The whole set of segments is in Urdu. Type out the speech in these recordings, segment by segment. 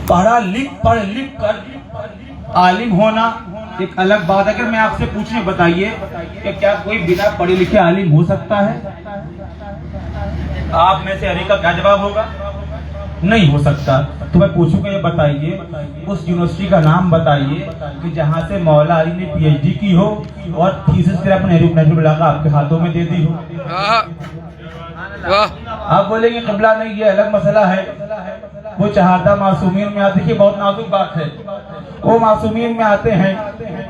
پڑھ لکھ کر عالم ہونا ایک الگ بات ہے۔ اگر میں آپ سے پوچھیں بتائیے کہ کیا کوئی بنا پڑھے لکھے عالم ہو سکتا ہے؟ آپ میں سے ہر ایک کا کیا جواب ہوگا؟ نہیں ہو سکتا۔ تو میں پوچھوں گا یہ بتائیے اس یونیورسٹی کا نام بتائیے کہ جہاں سے مولا علی نے پی ایچ ڈی کی ہو اور تھیسس پھر اپنے نہرو بلاغہ آپ کے ہاتھوں میں دے دی ہو۔ آپ بولیں گے قبلہ نہیں، یہ الگ مسئلہ ہے، وہ چہارتا معصومین میں آتے، کہ بہت نازک بات ہے۔ وہ معصومین میں آتے ہیں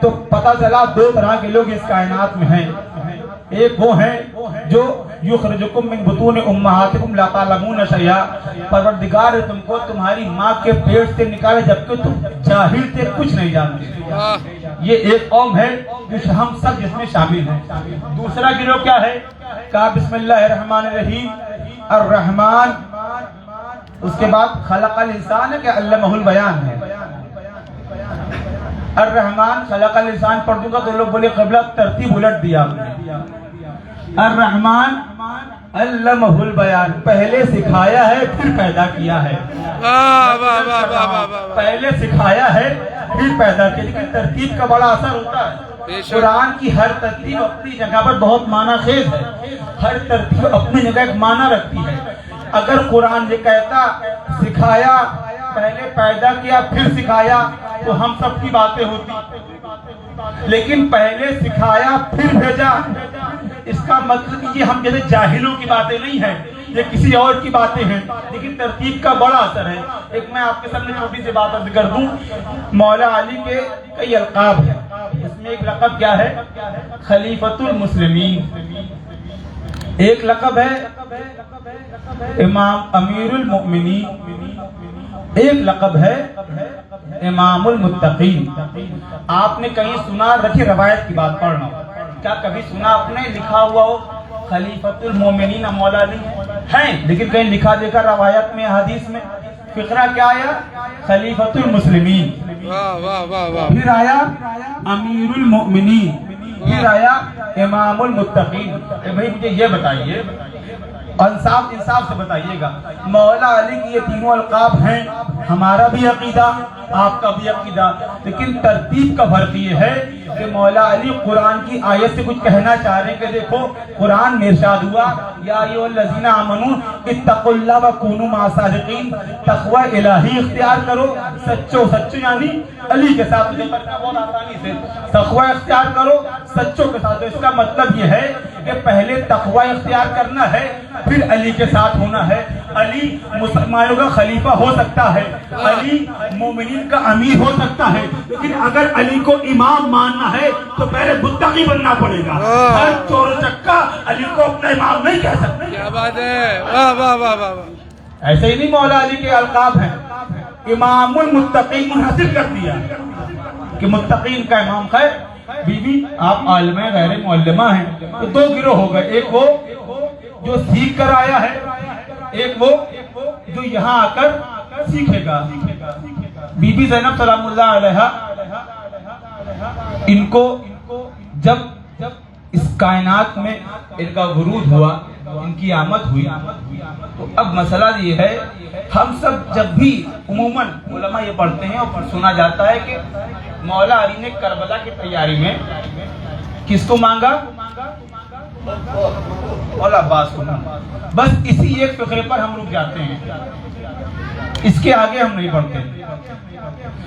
تو پتہ چلا دو طرح کے لوگ اس کائنات میں ہیں۔ ایک وہ ہیں جو یخرجکم من بطون امہاتکم لا تعلمون شیئا، پروردگار نے تم کو تمہاری ماں کے پیٹ سے نکالے جبکہ تم جاہل تھے، کچھ نہیں جانتے۔ یہ ایک قوم ہے جو ہم سب جس میں شامل ہیں۔ دوسرا گروہ کیا ہے؟ کہا بسم اللہ الرحمن الرحیم، الرحمن، اس کے بعد خلق الانسان ہے کہ علمہ البیان ہے۔ الرحمن خلق الانسان پڑھ دوں گا تو لوگ بولے قبلہ ترتیب الٹ دیا آپ نے۔ الرحمن علمہ البیان، پہلے سکھایا ہے پھر پیدا کیا ہے۔ پہلے سکھایا ہے پھر پیدا کیا، لیکن ترتیب کا بڑا اثر ہوتا ہے۔ قرآن کی ہر ترتیب اپنی جگہ پر بہت معنی خیز ہے، ہر ترتیب اپنی جگہ ایک معنی رکھتی ہے۔ اگر قرآن یہ کہتا سکھایا پہلے پیدا کیا پھر سکھایا تو ہم سب کی باتیں ہوتی، لیکن پہلے سکھایا پھر بھیجا، اس کا مطلب یہ ہم جیسے جاہلوں کی باتیں نہیں ہیں، یہ کسی اور کی باتیں ہیں، لیکن ترتیب کا بڑا اثر ہے۔ ایک میں آپ کے سامنے چھوٹی سی بات عرض کر دوں، مولا علی کے کئی القاب ہیں، اس میں ایک لقب کیا ہے؟ خلیفۃ المسلمین، ایک لقب ہے امام امیر المؤمنین، ایک لقب ہے امام المتقین۔ آپ نے کہیں سنا، رکھے روایت کی بات پڑھنا، کیا کبھی سنا آپ نے لکھا ہوا ہو خلیفۃ المومنین مولا علی ہیں؟ لیکن کہیں لکھا دیکھا روایت میں حدیث میں فقرہ کیا آیا؟ خلیفۃ المسلمین، پھر آیا امیر المؤمنین، پھر آیا امام المتقین۔ بھائی مجھے یہ بتائیے، انصاف سے بتائیے گا، مولا علی کی یہ تینوں القاب ہیں، ہمارا بھی عقیدہ آپ کا بھی عقیدہ، لیکن ترتیب کا فرق یہ ہے کہ مولا علی قرآن کی آیت سے کچھ کہنا چاہ رہے ہیں کہ دیکھو قرآن میں ارشاد ہوا یا ایھا الذین آمنوا اتقوا اللہ وکونوا مع الصادقین، تقوی الہی اختیار کرو، سچو یعنی علی کے ساتھ، مجھے پڑھنا بہت آسانی سے، تقوی اختیار کرو سچوں کے ساتھ۔ اس کا مطلب یہ ہے کہ پہلے تقوی اختیار کرنا ہے پھر علی کے ساتھ ہونا ہے۔ علی مسلمانوں کا خلیفہ ہو سکتا ہے، علی مومنین کا امیر ہو سکتا ہے، لیکن اگر علی کو امام ماننا ہے تو پہلے متقی بننا پڑے گا۔ ہر چور چکا علی کو اپنا امام نہیں کہہ سکتا۔ کیا بات ہے، واہ واہ واہ واہ۔ ایسے ہی نہیں مولا علی کے القاب ہیں، امام المتقین منحصر کر دیا کہ متقین کا امام۔ خیر بی بی آپ عالم ہیں غیر معلمہ ہیں، تو دو گروہ ہو گئے، ایک وہ جو سیکھ کر آیا ہے، ایک وہ جو یہاں آ کر سیکھے گا۔ بی بی زینب سلام اللہ علیہا، ان کو جب اس کائنات میں ان کا ورود ہوا، ان کی آمد ہوئی، تو اب مسئلہ یہ ہے، ہم سب جب بھی عموماً علماء یہ پڑھتے ہیں اور سنا جاتا ہے کہ مولا علی نے کربلا کی تیاری میں کس کو مانگا؟ مولا عباس کو مانگا۔ بس اسی ایک فقرے پر ہم رک جاتے ہیں، اس کے آگے ہم نہیں بڑھتے،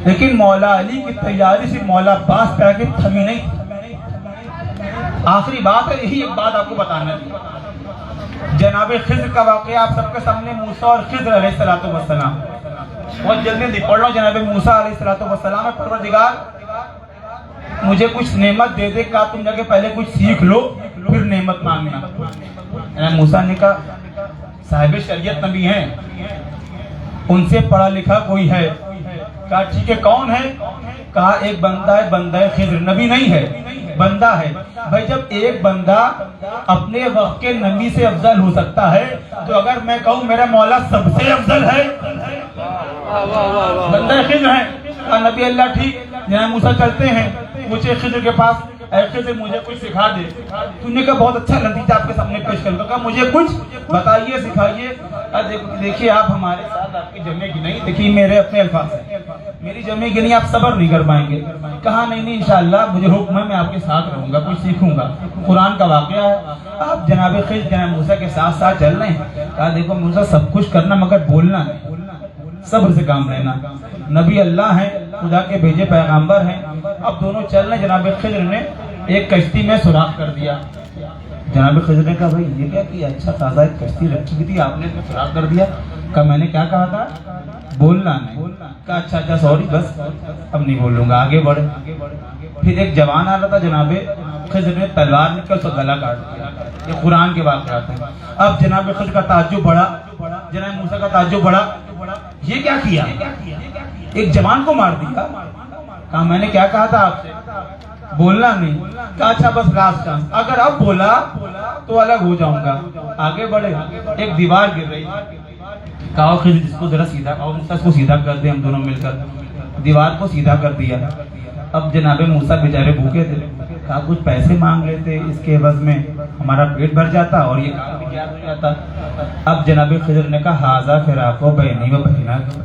لیکن مولا علی کی تیاری سے مولا عباس پہ آگے تھمی نہیں۔ آخری بات ہے، یہی ایک بات آپ کو بتانا ہے، جناب خضر کا واقعہ آپ سب کے سامنے، موسیٰ اور خضر علیہ السلام۔ بہت جلدی پڑھ رہا ہوں، جناب موسیٰ علیہ السلام ہے، پروردگار مجھے کچھ نعمت دے دے، کہا تم جا کے پہلے کچھ سیکھ لو پھر نعمت مانگنا۔ جناب موسیٰ نے کہا صاحب شریعت نبی ہیں، ان سے پڑھا لکھا کوئی ہے؟ کہا ٹھیک ہے، کون ہے؟ کہا ایک بندہ ہے، بندہ خضر، نبی نہیں ہے بندہ ہے۔ بھائی جب ایک بندہ اپنے وقت کے نبی سے افضل ہو سکتا ہے تو اگر میں کہوں میرا مولا سب سے افضل ہے، بندہ خضر ہے، کہا نبی اللہ ٹھیک، جناب موسیٰ چلتے ہیں، پوچھے خضر کے پاس، ایسے سے مجھے کچھ سکھا دے. تو نے کہا بہت اچھا نتیجہ آپ کے سامنے پیش کروں گا. کہا مجھے کچھ بتائیے, سکھائیے. دیکھیے آپ ہمارے ساتھ آپ کی جمع گنی, دیکھیے میرے اپنے الفاظ ہیں, میری جمع گنی آپ صبر نہیں کر پائیں گے. کہا نہیں انشاءاللہ مجھے حکم ہے, میں آپ کے ساتھ رہوں گا, کچھ سیکھوں گا. قرآن کا واقعہ ہے, آپ جناب خضر جناب موسیٰ کے ساتھ ساتھ چل رہے ہیں. کہا دیکھو موسیٰ سب کچھ کرنا مگر بولنا نہیں, صبر سے کام لینا. نبی اللہ ہیں, خدا کے بھیجے پیغامبر ہیں. اب دونوں چل رہے, جناب خضر نے ایک کشتی میں سوراخ کر دیا. جناب خضر نے کہا بھائی یہ کیا کیا, اچھا خاصا ایک کشتی رکھی ہوئی تھی آپ نے سوراخ کر دیا. کہا میں نے کیا کہا تھا, بولنا نہیں. کہا اچھا سوری, بس اب نہیں بولوں گا, آگے بڑھے. پھر ایک جوان آ رہا تھا, جناب خضر نے تلوار نکل تو گلا کاٹ دیا. یہ قرآن کے واقعات ہیں. اب جناب خضر کا تعجب بڑھا, جناب موسیٰ کا تعجب بڑھا, یہ کیا کیا, ایک جوان کو مار دیا. کہا میں نے کیا کہا تھا آپ سے, بولنا نہیں. کہا اچھا بس لاسٹ چانس, اگر اب بولا تو الگ ہو جاؤں گا. آگے بڑھے, ایک دیوار گر رہی. کہا خضر جس کو ذرا سیدھا, اس کو سیدھا کر دیں ہم دونوں مل کر. دیوار کو سیدھا کر دیا. اب جناب موسیٰ بیچارے بھوکے تھے. کہا کچھ پیسے مانگ لیتے, اس کے عوض میں ہمارا پیٹ بھر جاتا اور یہ کام بھی کیا ہو جاتا. اب جناب خضر نے کہا ہاذا فراق بینی و بینک,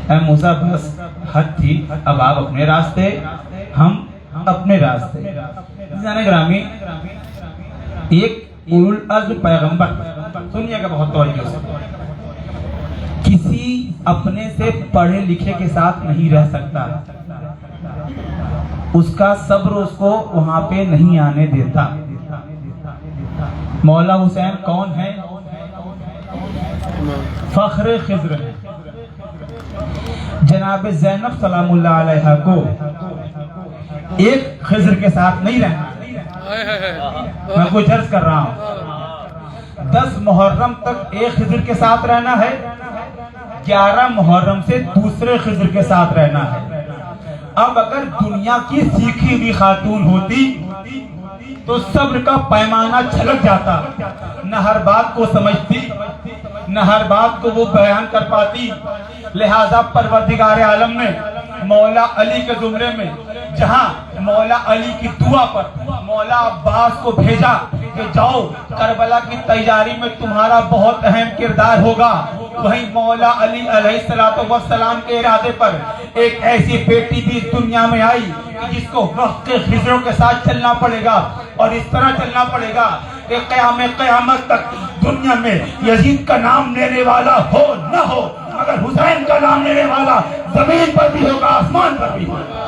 اے موسیٰ بس حد تھی, اب آپ اپنے راستے, ہم اپنے راستے. جانے گرامی, ایک اولو العزم پیغمبر, سنیے گا بہت توجہ سے, کسی اپنے سے پڑھے لکھے کے ساتھ نہیں رہ سکتا, اس کا صبر اس کو وہاں پہ نہیں آنے دیتا. مولا حسین کون ہے, فخر خضر ہے. جناب زینب سلام اللہ علیہ کو ایک خضر کے ساتھ نہیں رہنا. میں کچھ عرض کر رہا ہوں, 10 محرم تک ایک خضر کے ساتھ رہنا ہے, 11 محرم سے دوسرے خضر کے ساتھ رہنا ہے. اب اگر دنیا کی سیکھی ہوئی خاتون ہوتی تو صبر کا پیمانہ چھلک جاتا, نہ ہر بات کو سمجھتی, نہ ہر بات کو وہ بیان کر پاتی. لہذا پروردگار عالم نے مولا علی کے زمرے میں جہاں مولا علی کی دعا پر مولا عباس کو بھیجا کہ جاؤ کربلا کی تیاری میں تمہارا بہت اہم کردار ہوگا, وہیں مولا علی علیہ السلام کے ارادے پر ایک ایسی بیٹی بھی اس دنیا میں آئی جس کو وقت کے خضروں کے ساتھ چلنا پڑے گا, اور اس طرح چلنا پڑے گا کہ قیامت تک دنیا میں یزید کا نام لینے والا ہو نہ ہو, مگر حسین کا نام لینے والا زمین پر بھی ہوگا, آسمان پر بھی ہوگا.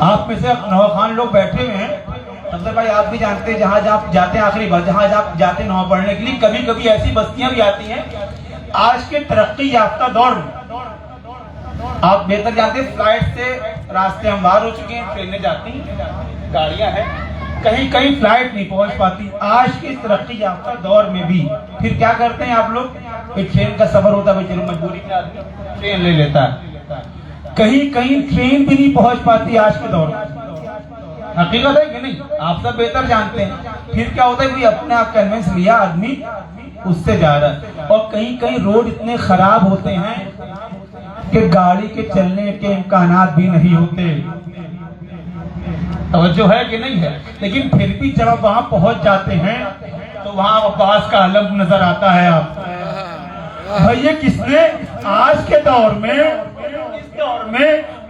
آپ میں سے نوخان لوگ بیٹھے ہوئے ہیں, افضل بھائی آپ بھی جانتے ہیں, جہاں آپ جاتے ہیں آخری بار جہاں آپ جاتے ہیں نماز پڑھنے کے لیے, کبھی کبھی ایسی بستیاں بھی آتی ہیں آج کے ترقی یافتہ دور میں. آپ بہتر جانتے ہیں فلائٹ سے راستے ہموار ہو چکے ہیں, ٹرینیں جاتی ہیں, گاڑیاں ہیں, کہیں کہیں فلائٹ نہیں پہنچ پاتی. آج کے ترقی یافتہ دور میں بھی پھر کیا کرتے ہیں آپ لوگ, ٹرین کا سفر ہوتا ہے, چلو مجبوری میں آدمی ٹرین لے لیتا ہے. کہیں کہیں ٹرین بھی نہیں پہنچ پاتی آج کے دور میں. حقیقت ہے کہ نہیں, آپ سب بہتر جانتے ہیں. پھر کیا ہوتا ہے, کوئی اپنے آپ کنوینس لیا آدمی اس سے جا رہا ہے, اور کہیں کہیں روڈ اتنے خراب ہوتے ہیں کہ گاڑی کے چلنے کے امکانات بھی نہیں ہوتے. توجہ ہے کہ نہیں ہے, لیکن پھر بھی جب وہاں پہنچ جاتے ہیں تو وہاں عباس کا علم نظر آتا ہے. آپ بھائی کس نے آج کے دور میں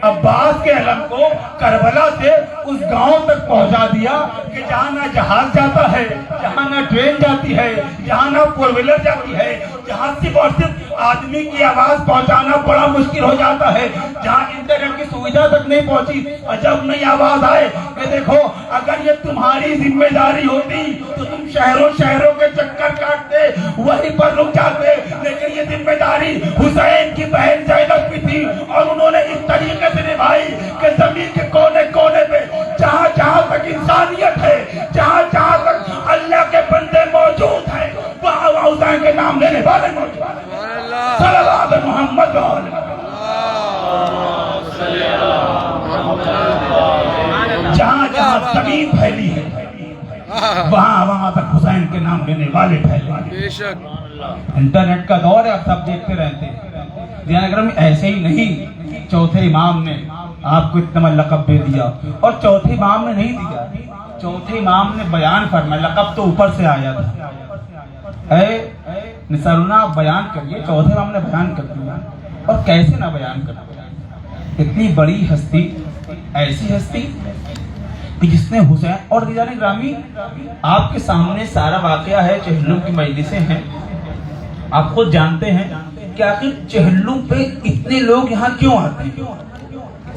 عباس کے علم کو کربلا سے اس گاؤں تک پہنچا دیا کہ جہاں نہ جہاز جاتا ہے, جہاں نہ ٹرین جاتی ہے, جہاں نہ فور ویلر جاتی ہے, جہاں صرف اور صرف آدمی کی آواز پہنچانا بڑا مشکل ہو جاتا ہے, جہاں انٹرنیٹ کی سویدھا تک نہیں پہنچی, اور جب نئی آواز آئے کہ دیکھو اگر یہ تمہاری ذمہ داری ہوتی تو تم شہروں کے چکر کاٹتے, وہیں پر رک جاتے, لیکن یہ ذمہ داری حسین کی بہن زینب کی تھی, اور انہوں نے اس طریقے سے نبھائی کہ زمین کے کونے کونے پہ جہاں جہاں تک انسانیت ہے, جہاں جہاں تک اللہ کے بندے موجود ہیں, وہاں حسین کے نام لینے والے موجود ہیں. صلی اللہ علیہ محمد جہاں جہاں زمین پھیلی ہے وہاں تک حسین کے نام لینے والے پھیلے ہیں. انٹرنیٹ کا دور ہے, اب سب دیکھتے رہتے ہیں. ایسے ہی نہیں, چوتھے امام نے آپ کو اتنا لقب دے دیا، اور چوتھے امام نے نہیں دیا، چوتھے امام نے بیان فرمایا، لقب تو اوپر سے آیا تھا۔ اے نثارنا آپ بیان کریے، چوتھے امام نے بیان کر دیا، اور کیسے نہ بیان کرنا، اتنی بڑی ہستی، ایسی ہستی کہ جس نے حسین، اور دیدار گرامی آپ کے سامنے سارا واقعہ ہے، چہلم کی مجلسیں ہیں، آپ خود جانتے ہیں کہ آخر چہلم پہ اتنے لوگ یہاں کیوں آتے ہیں؟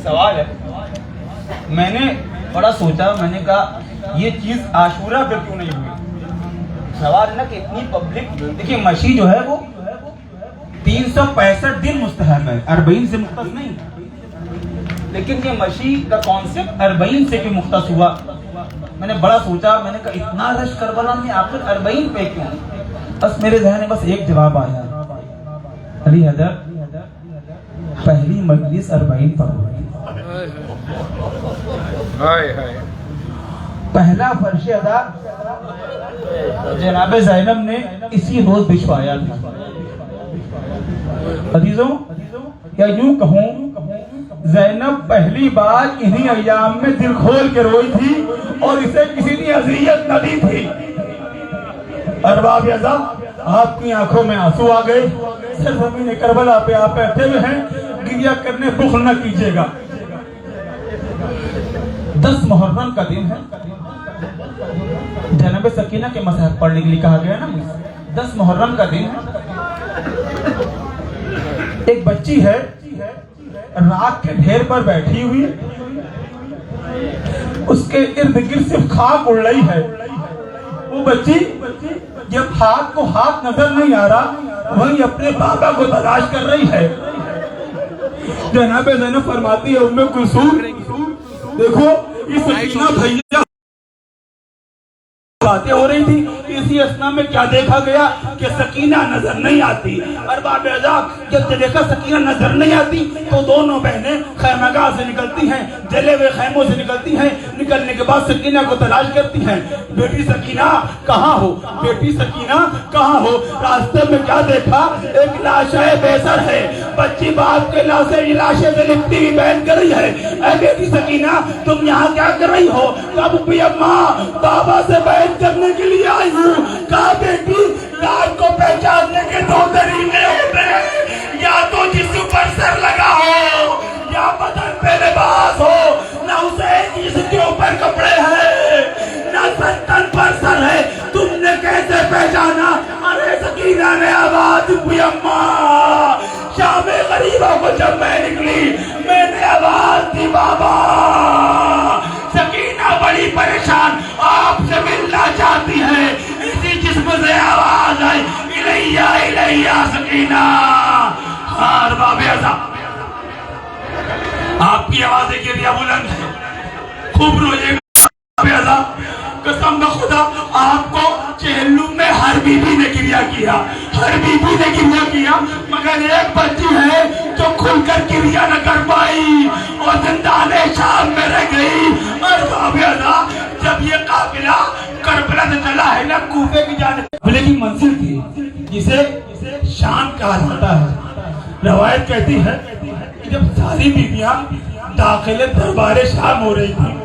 سوال ہے۔ میں نے بڑا سوچا، میں نے کہا یہ چیز عاشورہ پہ کیوں نہیں ہوئی؟ سوال ہے نا کہ اتنی پبلک، دیکھیے مشی جو ہے وہ 365 دن مستحب ہے، 40 سے مختص نہیں، لیکن یہ مشی کا کانسیپٹ 40 سے کیوں مختص ہوا؟ میں نے بڑا سوچا، میں نے کہا اتنا رش کربلا میں آخر 40 پہ کیوں؟ بس میرے ذہن میں بس ایک جواب آیا، علی حضرت پہلی مجلس 40 پر ہوئی، پہلا فرش ادا جناب زینب نے اسی روز بچھوایا تھا۔ عزیزوں، یا یوں کہوں زینب پہلی بار انہی ایام میں دل کھول کے روئی تھی، اور اسے کسی نے اذیت نہ دی تھی۔ ارباب ازا، آپ کی آنکھوں میں آنسو آ گئے، سرزمین کربلا پہ آپ بیٹھے ہوئے ہیں، گریہ کرنے بخل نہ کیجیے گا۔ 10 محرم کا دن ہے، جناب سکینہ کے مصحف پڑھنے کے لیے کہا گیا نا، 10 محرم کا دن ہے۔ ایک بچی ہے راک کے ڈھیر پر بیٹھی ہوئی، اس کے ارد گرد صرف خاک اڑ رہی ہے۔ وہ بچی جب ہاتھ کو ہاتھ نظر نہیں آ رہا، وہیں اپنے بابا کو تلاش کر رہی ہے۔ جناب زینب فرماتی ہے ام کلثوم، دیکھو یہ سکینہ بھیا باتیں ہو رہی تھی، اسی اسنا میں کیا دیکھا گیا کہ سکینہ نظر نہیں آتی۔ ارباب عذاب، جب دیکھا سکینہ نظر نہیں آتی تو دونوں بہنیں خیمگاہ سے نکلتی ہیں، جلے ہوئے خیموں سے نکلتی ہیں، نکلنے کے بعد سکینہ کو تلاش کرتی ہیں، بیٹی سکینہ کہاں ہو، بیٹی سکینہ کہاں ہو؟ راستے میں کیا دیکھا؟ ایک لاشیں بیسر ہے، بچی باپ کے لاشیں سے لپٹی ہوئی بہن کر رہی ہے۔ اے بیٹی سکینہ تم یہاں کیا کر رہی ہو؟ کب بھی اماں بابا سے بہن کرنے کے لیے آئی ہوں۔ کہا بیٹی لاش کو پہچاننے کے 2 طریقے ہوتے ہیں، یا تو جسم پر سر لگا ہو یا بدن پہ لباس ہو۔ نہ حسین جسم کے اوپر کپڑے ہیں نہ ستن پر سر ہے، تم نے کیسے پہچانا؟ ارے سکینہ نے آواز دی اماں، شام غریبہ کو جب میں نکلی میں نے آواز دی بابا۔ سکینہ بڑی پریشان آپ سے ملنا چاہتی ہے، اسی جسم سے آواز آئی الیہ الیہ سکینہ۔ ارباب ازا، آپ کی آوازیں کے لیے بلند ہے، خوب روئیے گا۔ قسم بخدا آپ کو چہلم میں ہر بی بی نے گریہ کیا، ہر بی بی نے گریہ کیا، مگر ایک بچی ہے جو کھل کر گریہ نہ کر پائی اور زندان شام میں رہ گئی۔ ارباب ازا، جب یہ قافلہ کربلا سے چلا ہے نا کوفے کی جانب، قافلے کی منزل تھی جسے شام کہا جاتا ہے۔ روایت کہتی ہے کہ جب ساری بیویاں داخل دربار شام ہو رہی تھی،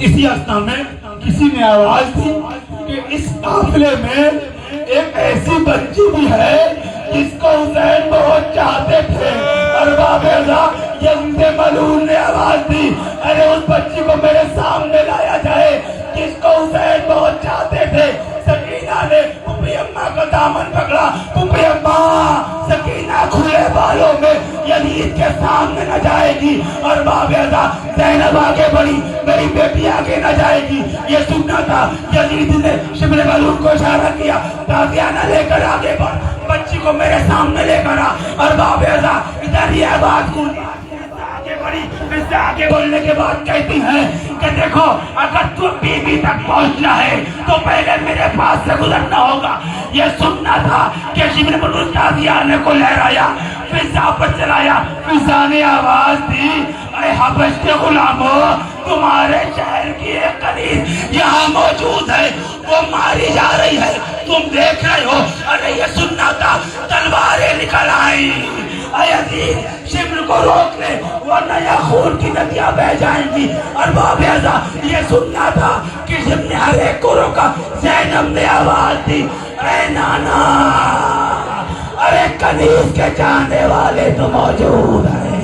اسی اثنا میں کسی نے آواز دی کہ اس قافلے میں ایک ایسی بچی بھی ہے جس کو حسین بہت چاہتے تھے۔ ارباب ازا، یزید ملعون نے آواز دی، ارے اس بچی کو میرے سامنے لایا جائے جس کو حسین بہت چاہتے تھے۔ سکینہ نے پھوپھی اماں کا دامن پکڑا، پھوپھی اماں سکینہ کھلے بالوں میں یزید کے سامنے نہ جائے گی۔ ارباب ازا، زینب آگے بڑھی، میری بیٹی آگے نہ جائے گی، یہ سننا تھا۔ یزید نے شبل ملعون کو اشارہ کیا، تازیانہ لے کر آگے بڑھ، بچی کو میرے سامنے لے کر آ۔ ارباب ازا، ادھر یہ بات کو اس سے آگے بولنے کے بعد کہتی ہیں کہ دیکھو اگر تم بی بی تک پہنچنا ہے تو پہلے میرے پاس سے گزرنا ہوگا۔ یہ سننا تھا کہ شبل ملعون تازیانہ کو لہرایا، فضا پر چلایا، فضا نے آواز دی، اے حبش کے غلاموں، تمہارے شہر کی ایک قریب یہاں موجود ہے، وہ ماری جا رہی ہے، تم دیکھ رہے ہو۔ ارے یہ سننا تھا، تلواریں نکل آئی، اے عزیز شبل کو روک لے، ورنہ یہ خون کی ندیاں بہ جائیں گی. ارباب اعزاز یہ سننا تھا کہ جب نے ہر ایک کو روکا زینب نے آواز دی اے نانا ارے کنیز کے جانے والے تو موجود ہیں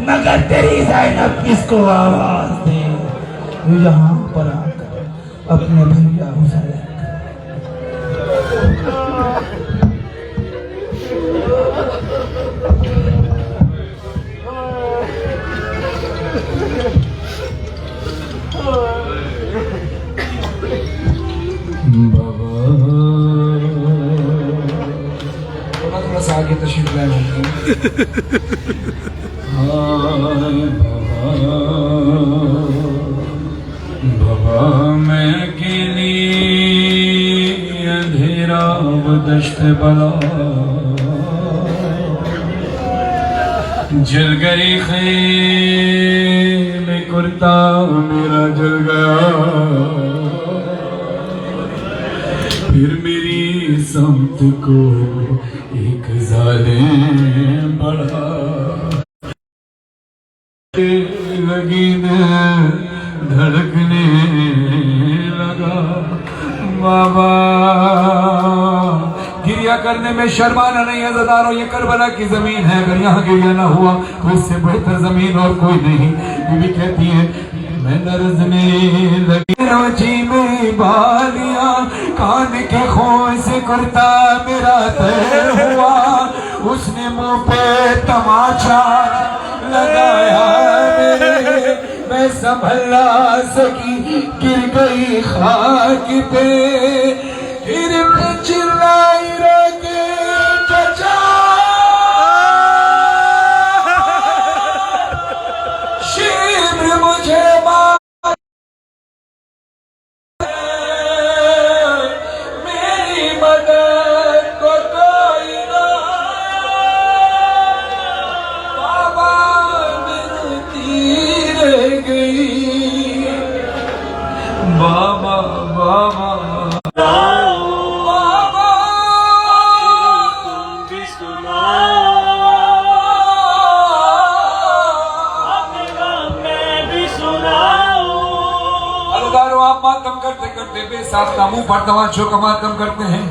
مگر تیری زینب کس کو آواز دے. یہاں پر آ کر اپنے بھیا حسین تھوڑا سا آگے تشریف لائے بابا میں اکیلی اندھیرا و دشت بلا جل گئی خیل کرتا میرا جل گیا پھر میری سمت کو ایک ظالم بڑھا لگی دھڑکنے لگا. بابا گریا کرنے میں شرمانا نہیں ہے زداروں یہ کربلا کی زمین ہے اگر یہاں گریا نہ ہوا تو اس سے بہتر زمین اور کوئی نہیں. یہ بھی کہتی ہے میں نرزنے لگی راچی میں بالیاں کان کے خون سے کرتا میرا طے ہوا اس نے منہ پہ تماچا لگایا میرے میں سنبھل نہ سکی گر گئی خاک پہ پھر میں چلائی رکھے چچا شیر مجھے مار میری مدد کو کوئی نہ بابا ملتی رہ گئی بابا بابا ماتم کرتے کرتے بے ساختہ منہ پر تماشوں کا ماتم کرتے ہیں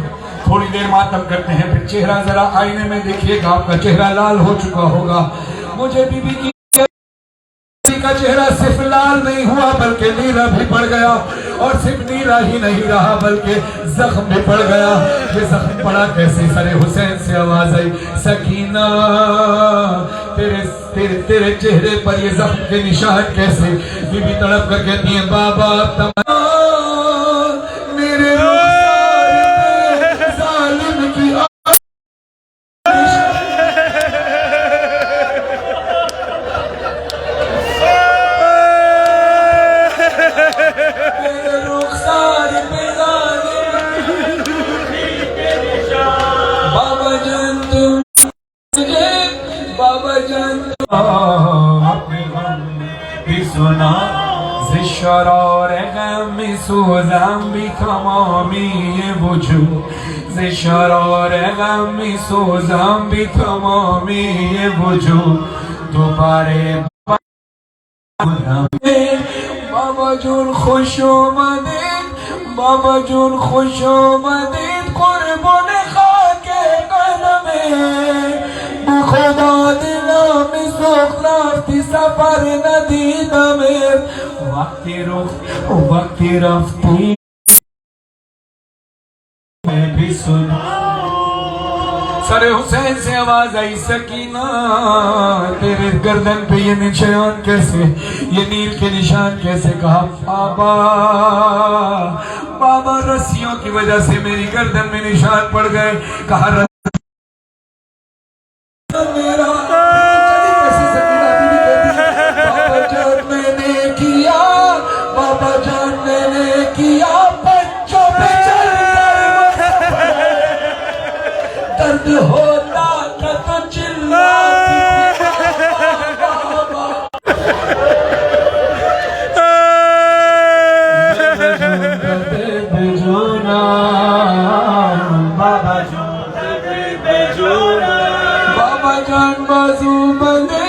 تھوڑی دیر ماتم کرتے ہیں پھر چہرہ ذرا آئینے میں دیکھیے گا آپ کا چہرہ لال ہو چکا ہوگا. مجھے بی بی کی کا چہرہ صرف لال نہیں ہوا بلکہ نیلا بھی پڑ گیا اور صرف نیلا ہی نہیں رہا بلکہ زخم بھی پڑ گیا. یہ زخم پڑا کیسے سر حسین سے آواز آئی سکینہ تیرے چہرے پر یہ زخم کے نشان کیسے. بی بی تڑپ کر کہتی ہیں بابا میرے ظالم کی بابا جان تم بابا جان اپنے غم بھی سنا زشرار غم سوزم بھی تمامی وجود زشرار غم سوزم بھی تمامی وجود دوبارے بابا جون خوش آمدید بابا جون خوش آمدید قربان خاک قدم خدا دلم سخت رفتی سفر ندیدم وقتی رفتی میں بھی سنا. سر حسین سے آواز آئی سکینہ تیرے گردن پہ یہ نشان کیسے یہ نیل کے نشان کیسے. کہا بابا رسیوں کی وجہ سے میری گردن میں نشان پڑ گئے. کہا میرا بابا جان میں نے کیا بابا جان میں نے کیا بچوں پہ چل درد ہوتا نہ تو چلاتی بابا جان بازو بندے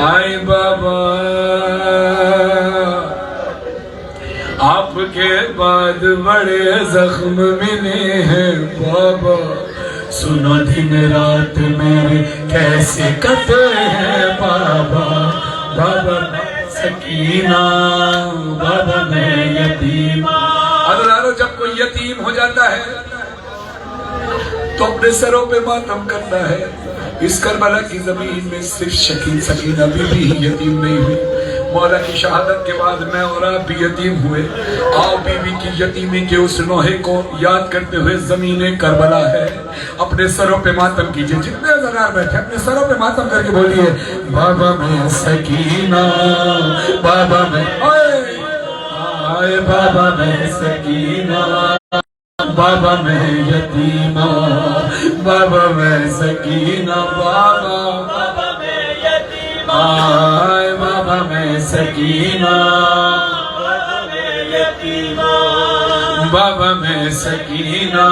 آئے بابا آپ کے بعد بڑے زخم ملے ہیں بابا، سنو دن رات میرے کیسے کٹے ہیں بابا، بابا سکینہ بابا میں یتیم۔ حضرات جب کوئی یتیم ہو جاتا ہے تو اپنے سروں پہ ماتم کرتا ہے۔ اس کربلا کی زمین میں صرف سکینہ بی بی ہی یتیم نہیں ہوئی، مولا کی شہادت کے بعد میں اور آپ بھی یتیم ہوئے۔ آؤ بی بی کی یتیمی کے اس نوحے کو یاد کرتے ہوئے زمین کربلا ہے، اپنے سروں پہ ماتم کیجئے۔ جتنے زنار بیٹھے اپنے سروں پہ ماتم کر کے بولیے بابا میں سکینہ، بابا میں آئے بابا میں سکینہ، بابا میں یتیمہ، بابا میں سکینہ، بابا میں یتیمہ، آئے بابا میں سکینہ، بابا میں یتیمہ، بابا میں سکینہ،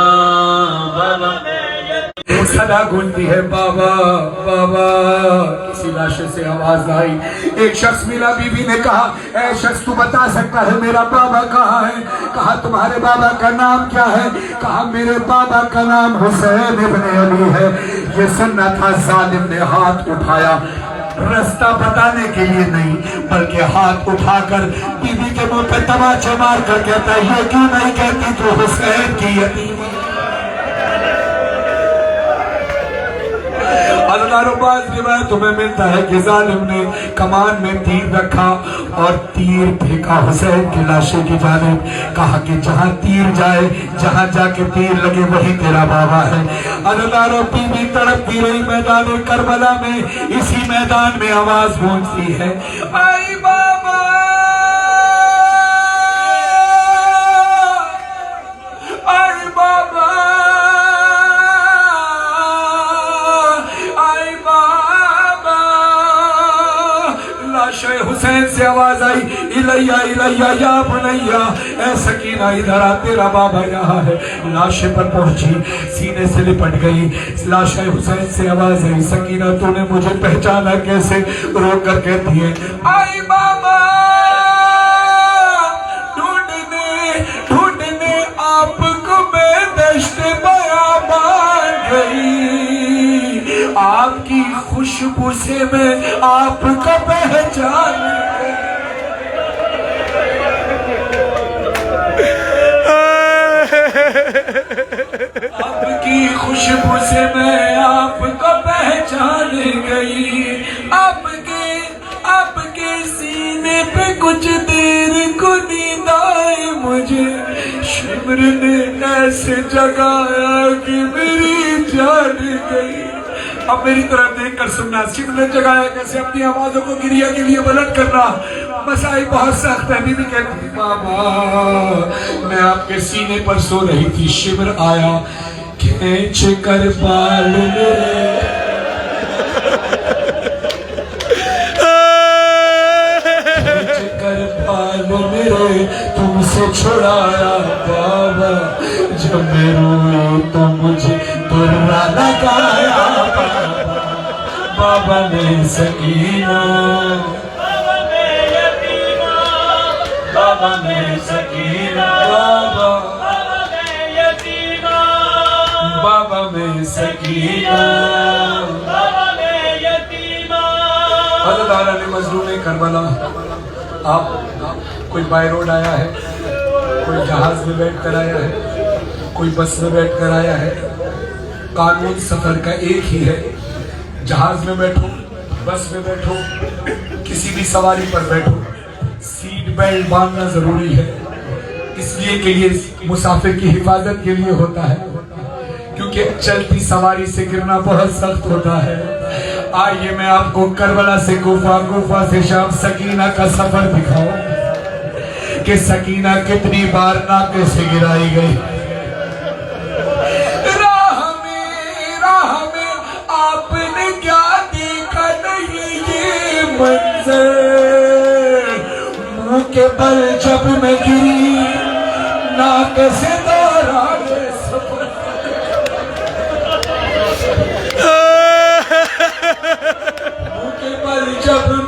بابا میں یتیمہ۔ صدا گونجتی ہے بابا بابا، کسی لاشے سے آواز آئی، ایک شخص ملا، بی بی نے کہا اے شخص تو بتا سکتا ہے میرا بابا کہاں ہے؟ کہا تمہارے بابا کا نام کیا ہے؟ کہا میرے بابا کا نام حسین ابن علی ہے۔ یہ سننا تھا، ظالم نے ہاتھ اٹھایا، رستہ بتانے کے لیے نہیں بلکہ ہاتھ اٹھا کر بی بی کے منہ پہ تماچے مار کر کہتا ہے یہ کیوں نہیں کہتی تو حسین کی یتیم؟ اللہ باز روایتوں میں ملتا ہے کہ ظالم نے کمان میں تیر رکھا اور تیر پھینکا حسین کی لاشے کی جانب، کہا کہ جہاں تیر جائے، جہاں جا کے تیر لگے وہی تیرا بابا ہے۔ اللہ بی بی تڑپتی رہی میدان کربلا میں، اسی میدان میں آواز گونجتی ہے آئی بابا، آئی بابا، حسین سے آواز آئی الیہ الیہ یا بنیہ، اے سکینہ ادھر آ تیرا بابا یہاں ہے۔ لاشے پر پہنچی، سینے سے لپٹ گئی، لاشے حسین سے آواز آئی سکینہ تو نے مجھے پہچانا کیسے؟ رو کر کہتی ہے آئی بابا، ڈھونڈنے آپ کو میں دشت بیابان گئی، آپ کی خوشبو سے میں آپ کا پہچان گئی، آپ کی خوشبو سے میں آپ کو پہچان گئی، آپ کے سینے پہ کچھ دیر کو نیند آئی مجھے، شمر نے ایسے جگایا کہ میری جان گئی۔ اب میری طرف دیکھ کر سننا، شمر نے جگایا کیسے؟ اپنی آوازوں کو گریہ کے لیے بلند کرنا، مسائل بہت سخت ہے۔ بی بی کہتی بابا میں آپ کے سینے پر سو رہی تھی، شمر آیا کھینچ کر بال میرے، میرے تم سے چھڑایا بابا، جب میں روئی تو مجھے درا لگایا بابا، بابا میں سکینہ، بابا میں یتیمہ، بابا میں سکینہ، بابا میں یتیمہ، بابا میں سکینہ، بابا میں یتیمہ۔ اللہ تعالیٰ نے مظلوم کربلا، آپ کوئی بائی روڈ آیا ہے، کوئی جہاز میں بیٹھ کر آیا ہے، کوئی بس میں بیٹھ کر آیا ہے، قانون سفر کا ایک ہی ہے، جہاز میں بیٹھو، بس میں بیٹھو، کسی بھی سواری پر بیٹھو، سیٹ بیلٹ باندھنا ضروری ہے، اس لیے کہ یہ مسافر کی حفاظت کے لیے ہوتا ہے، کیونکہ چلتی سواری سے گرنا بہت سخت ہوتا ہے۔ آئیے میں آپ کو کربلا سے کوفہ، کوفہ سے شام، سکینہ کا سفر دکھاؤں کہ سکینہ کتنی بار ناکے سے گرائی گئی۔ راہ میں آپ نے کیا دیکھا نہیں یہ منظر، منہ کے بل جب میں گری ناکے سے دوران سفر، منہ کے بل جب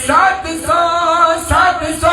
700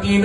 3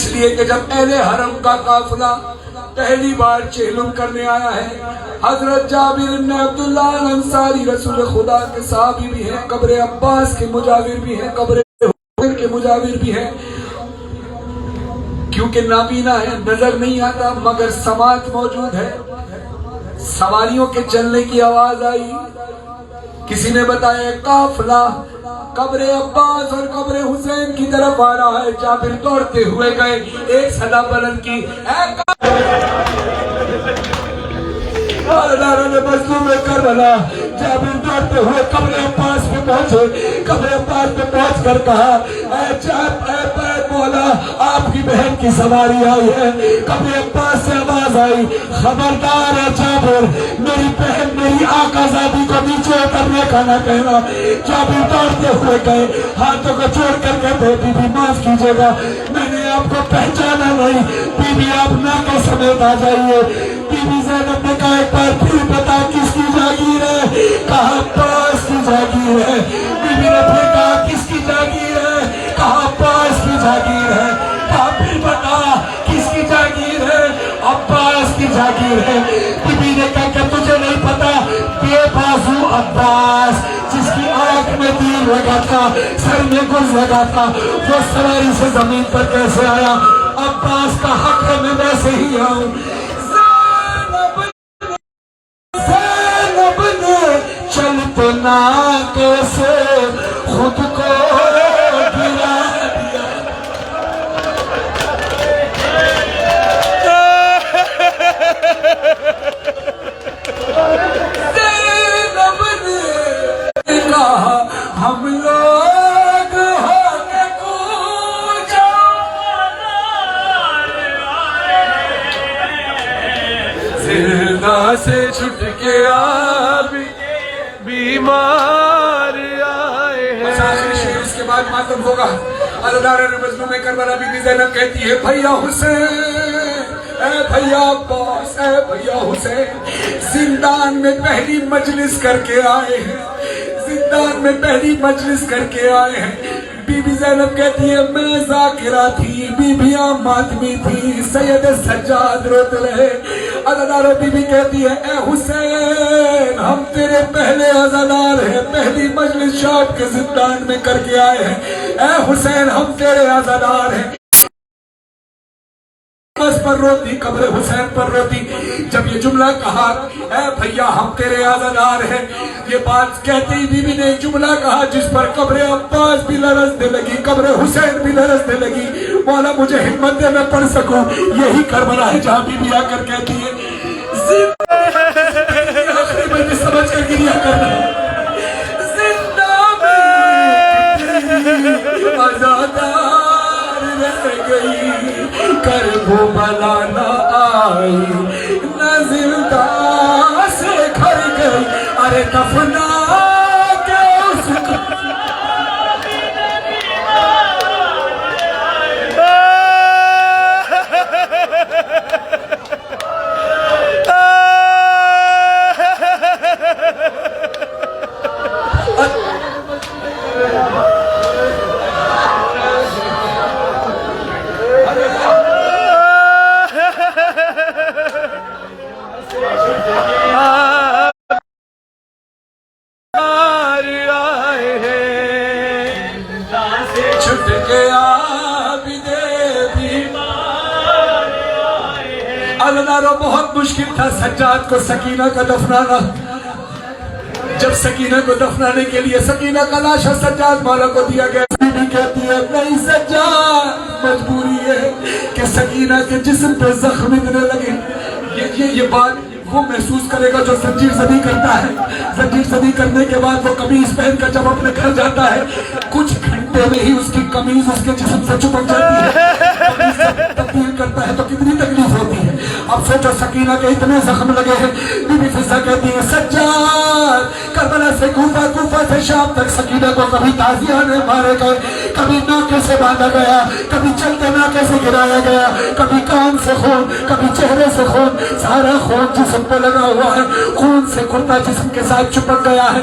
اس لیے کہ جب اہل حرم کا قافلہ پہلی بار چہلم کرنے آیا ہے، حضرت جابر بن عبداللہ الانصاری رسول خدا کے صحابی بھی ہیں، قبر عباس کے مجاور بھی ہیں، قبر حسین کے مجاور بھی ہیں، کیونکہ نابینا ہے، نظر نہیں آتا، مگر سماعت موجود ہے۔ سواریوں کے چلنے کی آواز آئی، کسی نے بتایا قافلہ قبر عباس اور قبر حسین کی طرف آ رہا ہے۔ جابر دوڑتے ہوئے گئے، ایک صدا بلند کی، مظلوم کربلا۔ جابر دوڑتے ہوئے قبر عباس پہ پہنچے، قبر عباس پہ پہنچ کر کہا اے مولا آپ کی بہن کی سواری آئی ہے۔ قبر عباس سے آواز آئی، خبردار ہے جابر، میری بہن میری آقا زادی کو نیچے اترنے کا نہ کہنا۔ جابر دوڑتے ہوئے گئے، ہاتھوں کو جوڑ کر کہتے بی بی معاف کیجیے گا، میں نے آپ کو پہچانا نہیں، بی بی آپ ناکے سمیت آ جائیے۔ بی بی زینب نے کہا ایک بار پھر بتا کس کی جاگیر ہے؟ کہا عباس کی جاگیر ہے۔ بی بی نے پھر کہا کس کی جاگیر ہے؟ کہا عباس کی جاگیر ہے۔ کہا پھر بتا کس کی جاگیر ہے؟ عباس کی جاگیر ہے۔ بی بی نے کہا کہ تجھے نہیں پتا، بے بازو عباس جس کی آنکھ میں تیر لگا تھا، سر میں گز لگا تھا، وہ سواری سے زمین پر کیسے آیا؟ عباس کا حق ہے، میں ویسے ہی آؤں۔ زینب نے چلتے ناکے سے خود کو گرا دیا۔ زینب نے کہا ہم لوگ ہو کے کوچا، زندہ سے چھٹ کے آبی بیمار آئے ہیں۔ آخری شعر اس کے بعد ماتم ہوگا۔ عزادار مظلوم کربلا بی بی زینب کہتی ہے بھیا حسین، اے بھیا عباس، اے بھیا حسین، زندان میں پہلی مجلس کر کے آئے ہیں، زندان میں پہلی مجلس کر کے آئے ہیں۔ بی بی زینب کہتی ہے میں ذاکرہ تھی، بیویاں ماتمی تھی، سید سجاد روتے رہے۔ عزادار بی بی کہتی ہے اے حسین ہم تیرے پہلے عزادار ہیں، پہلی مجلس شام کے زندان میں کر کے آئے ہیں، اے حسین ہم تیرے عزادار ہیں۔ بس پر روتی، قبر حسین پر روتی۔ جب یہ جملہ کہا اے بھیا ہم تیرے عزادار ہیں، یہ بات کہتے ہی بی بی نے ایک جملہ کہا جس پر قبر عباس بھی لرزنے لگی، قبر حسین بھی لرزنے لگی۔ مولا مجھے ہمت دے میں پڑھ سکوں۔ یہی کربلا ہے جہاں بی بی آ کر کہتی ہے آخری میں سمجھ کر گریا کرنا، زندہ میں عزادار رہ گئی، کربلا نہ آئی، نہ زندہ سے گھر گئی، ارے دفنا کے اس کو بہت مشکل تھا سجاد کو سکینہ کا دفنانا۔ جب سکینہ کو دفنانے کے لیے سکینہ کا لاش سجاد مولا کو دیا گیا، بیوی کہتی ہے نہیں سجاد مجبوری ہے کہ سکینہ کے جسم پہ زخم اتنے لگے۔ یہ بات وہ محسوس کرے گا جو زنجیر زدی کرتا ہے۔ زنجیر زدی کرنے کے بعد وہ قمیض پہن کر جب اپنے گھر جاتا ہے، کچھ گھنٹے میں ہی اس کی قمیض اس کے جسم سے چپک جاتی ہے۔ قمیض جب تبدیل کرتا ہے تو کتنی تکلیف ہوتی ہے۔ اب سوچو سکینہ کے اتنے زخم لگے ہیں۔ بی بی فضہ کہتی ہے سجاد کربلا سے کوفہ، کوفہ سے شام تک سکینہ کو کبھی تازیانے مارے گئے، کبھی ناکے سے باندھا گیا، کبھی چلتے ناکے سے گرایا گیا، کبھی کان سے خون، کبھی چہرے سے خون، سارا خون جسم پہ لگا ہوا ہے، خون سے کرتا جسم کے ساتھ چپک گیا ہے۔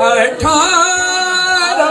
18